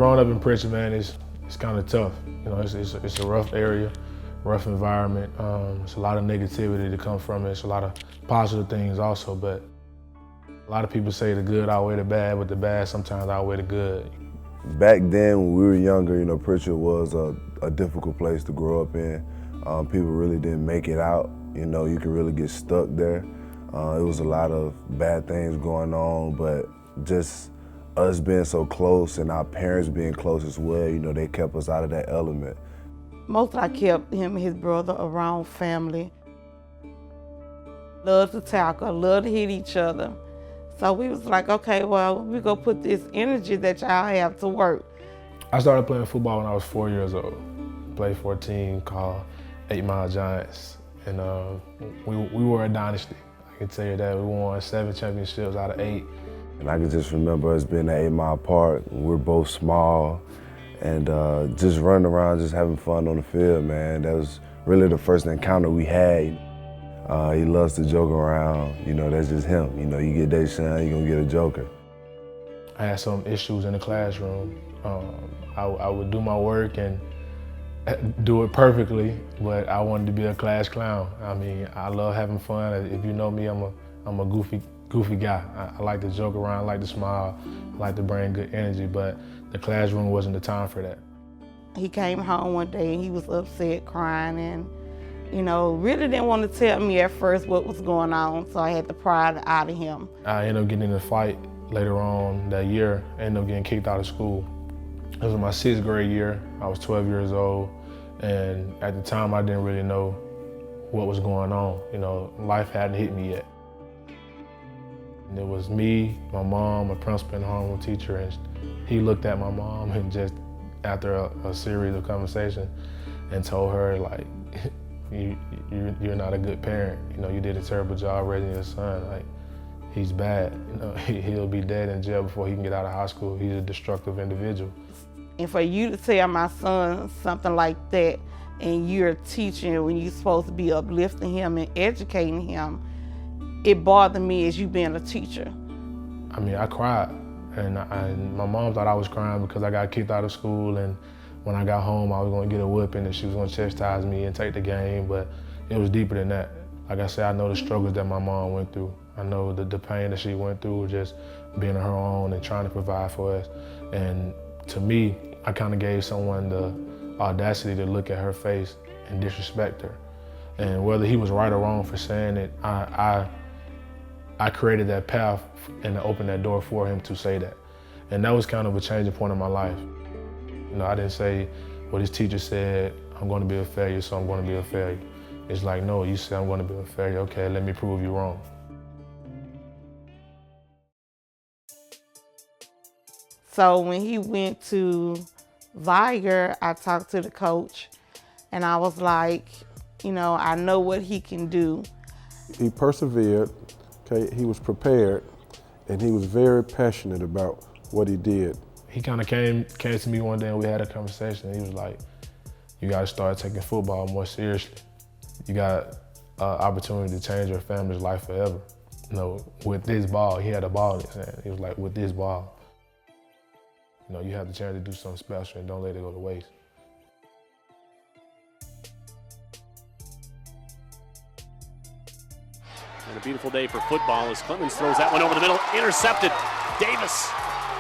growing up in Prichard, man, it's kind of tough. You know, it's a rough area, rough environment. It's a lot of negativity that comes from it. It's a lot of positive things also, but a lot of people say the good outweigh the bad, but the bad sometimes outweigh the good. Back then, when we were younger, you know, Prichard was a difficult place to grow up in. People really didn't make it out. You know, you could really get stuck there. It was a lot of bad things going on, but just us being so close and our parents being close as well, you know, they kept us out of that element. Most I kept him and his brother around family. Loved to tackle, loved to hit each other. So we was like, okay, well, we gonna put this energy that y'all have to work. I started playing football when I was 4 years old. Played for a team called 8 Mile Giants, and we were a dynasty. I can tell you that. We won 7 championships out of 8. And I can just remember us being at 8 Mile Park. We're both small, and just running around, just having fun on the field, man. That was really the first encounter we had. He loves to joke around. You know, that's just him. You know, you get Deshaun, you're gonna get a joker. I had some issues in the classroom. I would do my work and do it perfectly, but I wanted to be a class clown. I mean, I love having fun. If you know me, I'm a goofy guy. I like to joke around, I like to smile, I like to bring good energy, but the classroom wasn't the time for that. He came home one day and he was upset, crying, and you know, really didn't want to tell me at first what was going on, so I had to pry it out of him. I ended up getting in a fight later on that year. I ended up getting kicked out of school. It was my 6th grade year. I was 12 years old, and at the time I didn't really know what was going on. You know, life hadn't hit me yet. And it was me, my mom, a principal and homeroom teacher, and he looked at my mom and just, after a series of conversations, and told her, like, you're not a good parent. You know, you did a terrible job raising your son. Like, he's bad. You know, he'll be dead in jail before he can get out of high school. He's a destructive individual. And for you to tell my son something like that, and you're teaching when you're supposed to be uplifting him and educating him, it bothered me as you being a teacher. I mean, I cried, and my mom thought I was crying because I got kicked out of school, and when I got home, I was gonna get a whipping and she was gonna chastise me and take the game, but it was deeper than that. Like I said, I know the struggles that my mom went through. I know the pain that she went through just being on her own and trying to provide for us. And to me, I kind of gave someone the audacity to look at her face and disrespect her. And whether he was right or wrong for saying it, I created that path and opened that door for him to say that. And that was kind of a changing point in my life. You know, I didn't say what his teacher said, I'm going to be a failure, so I'm going to be a failure. It's like, no, you said I'm going to be a failure. Okay, let me prove you wrong. So when he went to Vigor, I talked to the coach, and I was like, you know, I know what he can do. He persevered, okay? He was prepared, and he was very passionate about what he did. He kind of came to me one day and we had a conversation, and he was like, you got to start taking football more seriously. You got an opportunity to change your family's life forever. You know, with this ball, he had a ball in his hand. He was like, with this ball, you know, you have the chance to do something special and don't let it go to waste. And a beautiful day for football as Clemens throws that one over the middle, intercepted.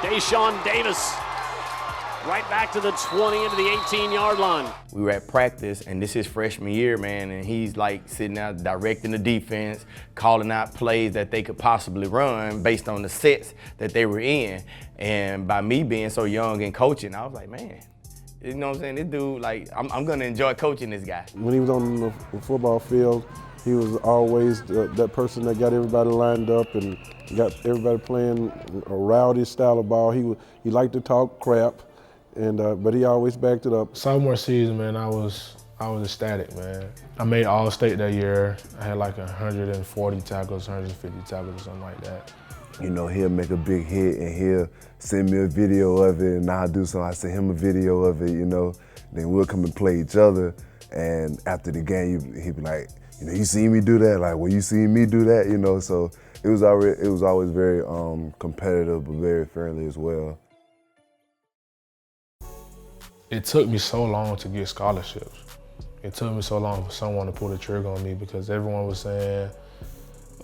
Deshaun Davis, right back to the 20 into the 18-yard line. We were at practice, and this is freshman year, man, and he's like sitting out directing the defense, calling out plays that they could possibly run based on the sets that they were in. And by me being so young and coaching, I was like, man, you know what I'm saying? This dude, like, I'm gonna enjoy coaching this guy. When he was on the football field, he was always that person that got everybody lined up and got everybody playing a rowdy style of ball. He liked to talk crap, and but he always backed it up. Sophomore season, man, I was ecstatic, man. I made All-State that year. I had like 140 tackles, 150 tackles, or something like that. You know, he'll make a big hit and he'll send me a video of it, and I'll do something. I send him a video of it, you know. Then we'll come and play each other, and after the game, he'd be like, you know, you seen me do that? Like, well, you seen me do that? You know, so it was always very competitive, but very friendly as well. It took me so long to get scholarships. It took me so long for someone to pull the trigger on me because everyone was saying,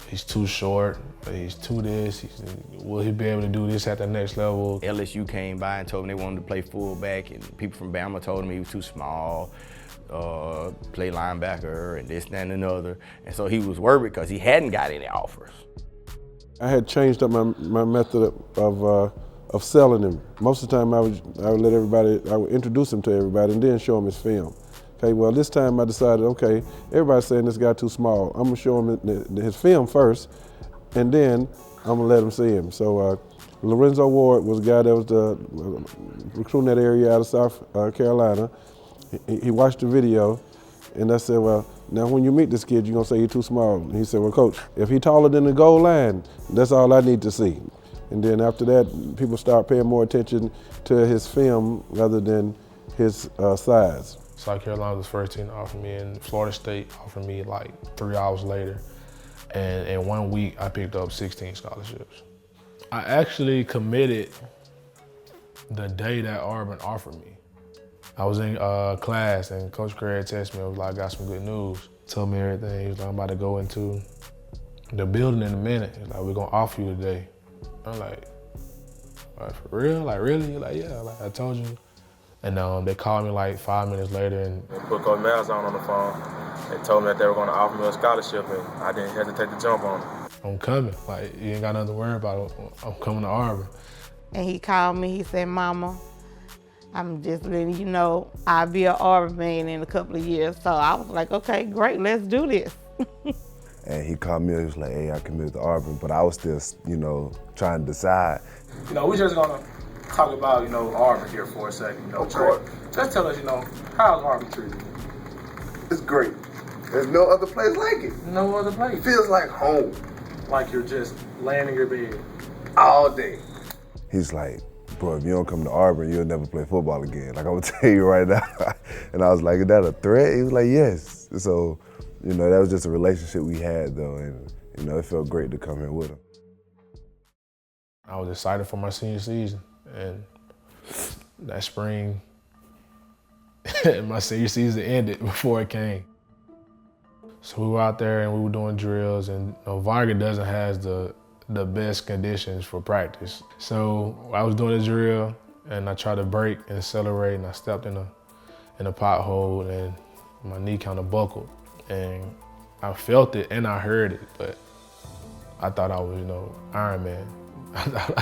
he's too short, he's too this, will he be able to do this at the next level? LSU came by and told me they wanted to play fullback, and people from Bama told me he was too small, play linebacker, and this, that, and another. And so he was worried because he hadn't got any offers. I had changed up my method of selling him. Most of the time I would introduce him to everybody and then show him his film. Okay, well this time I decided, okay, everybody's saying this guy too small. I'm gonna show him his film first, and then I'm gonna let him see him. So Lorenzo Ward was a guy that was recruiting that area out of South Carolina. He watched the video, and I said, well, now when you meet this kid, you're gonna say he's too small. And he said, well, coach, if he's taller than the goal line, that's all I need to see. And then after that, people start paying more attention to his film rather than his size. South Carolina was the first team to offer me, and Florida State offered me like 3 hours later. And in 1 week, I picked up 16 scholarships. I actually committed the day that Auburn offered me. I was in class and Coach Craig texted me, I was like, I got some good news. Told me everything. He was like, I'm about to go into the building in a minute. He's like, we're gonna offer you today. I'm like, for real? Like, really? He's like, yeah, like I told you. And they called me like 5 minutes later and put Coach Malzahn on the phone. They told me that they were gonna offer me a scholarship and I didn't hesitate to jump on it. I'm coming. Like, you ain't got nothing to worry about. I'm coming to Auburn. And he called me, he said, Mama, I'm just letting you know I'll be an Auburn man in a couple of years. So I was like, okay, great, let's do this. And he called me, he was like, hey, I committed to Auburn, but I was still, trying to decide. We're just gonna talk about, Auburn here for a second. Trey, just tell us, how's Auburn treated you? It's great. There's no other place like it. No other place. It feels like home. Like you're just laying in your bed. All day. He's like, bro, if you don't come to Auburn, you'll never play football again. Like, I'm gonna tell you right now. And I was like, is that a threat? He was like, yes. So, that was just a relationship we had though, and it felt great to come here with him. I was excited for my senior season, and that spring, my senior season ended before it came. So we were out there and we were doing drills, and Vigor doesn't have the best conditions for practice. So I was doing a drill, and I tried to brake and accelerate, and I stepped in a pothole, and my knee kind of buckled. And I felt it and I heard it, but I thought I was, Iron Man.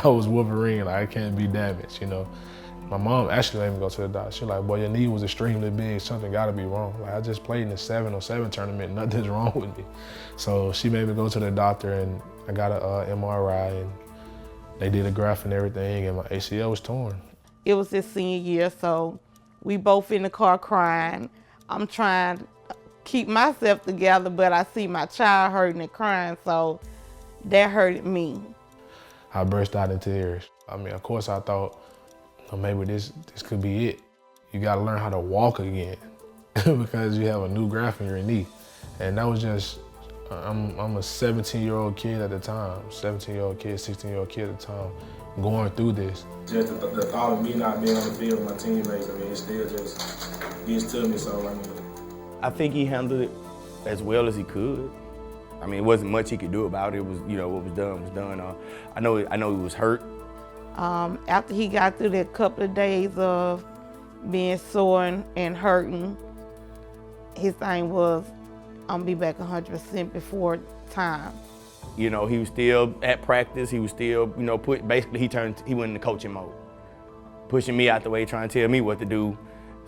I was Wolverine, like I can't be damaged, My mom actually let me go to the doctor. She was like, boy, your knee was extremely big, something gotta be wrong. Like I just played in the 7-on-7 tournament, nothing's wrong with me. So she made me go to the doctor, and I got an MRI, and they did a graft and everything, and my ACL was torn. It was his senior year, so we both in the car crying. I'm trying to keep myself together, but I see my child hurting and crying, so that hurted me. I burst out in tears. I mean, of course I thought, maybe this could be it. You gotta learn how to walk again because you have a new graft in your knee. And that was just, I'm a 17-year-old kid at the time, 17-year-old kid, 16-year-old kid at the time, going through this. Just the thought of me not being on the field with my teammates, it still just gets to me, so I think he handled it as well as he could. I mean, it wasn't much he could do about it. It was, what was done was done. I know he was hurt. After he got through that couple of days of being sore and hurting, his thing was, I'm gonna be back 100% before time. He was still at practice. He was still, basically he went into coaching mode, pushing me out the way, trying to tell me what to do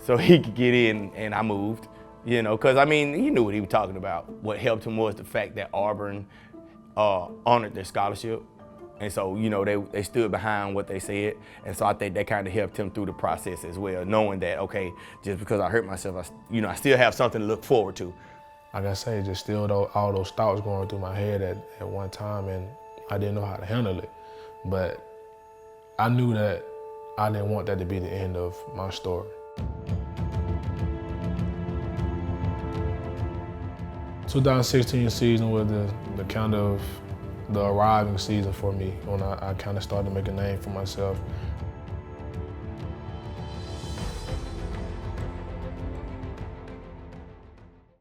so he could get in, and I moved. Because he knew what he was talking about. What helped him was the fact that Auburn honored their scholarship. And so, they stood behind what they said. And so I think that kind of helped him through the process as well, knowing that, okay, just because I hurt myself, I still have something to look forward to. Like I say, just still all those thoughts going through my head at one time, and I didn't know how to handle it. But I knew that I didn't want that to be the end of my story. 2016 season was the kind of the arriving season for me when I kind of started to make a name for myself.